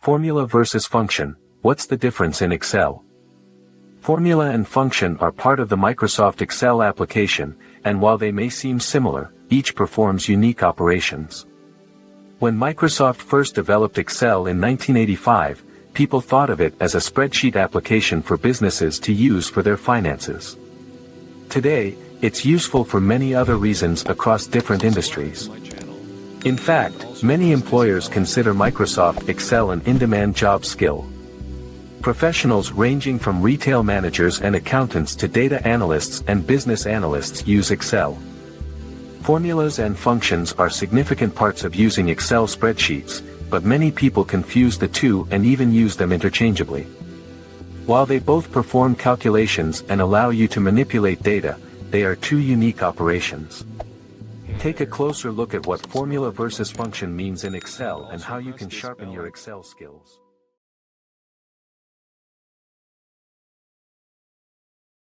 Formula versus function, what's the difference in Excel? Formula and function are part of the Microsoft Excel application, and while they may seem similar, each performs unique operations. When Microsoft first developed Excel in 1985, people thought of it as a spreadsheet application for businesses to use for their finances. Today, it's useful for many other reasons across different industries. In fact, many employers consider Microsoft Excel an in-demand job skill. Professionals ranging from retail managers and accountants to data analysts and business analysts use Excel. Formulas and functions are significant parts of using Excel spreadsheets, but many people confuse the two and even use them interchangeably. While they both perform calculations and allow you to manipulate data, they are two unique operations. Take a closer look at what formula versus function means in Excel and how you can sharpen your Excel skills.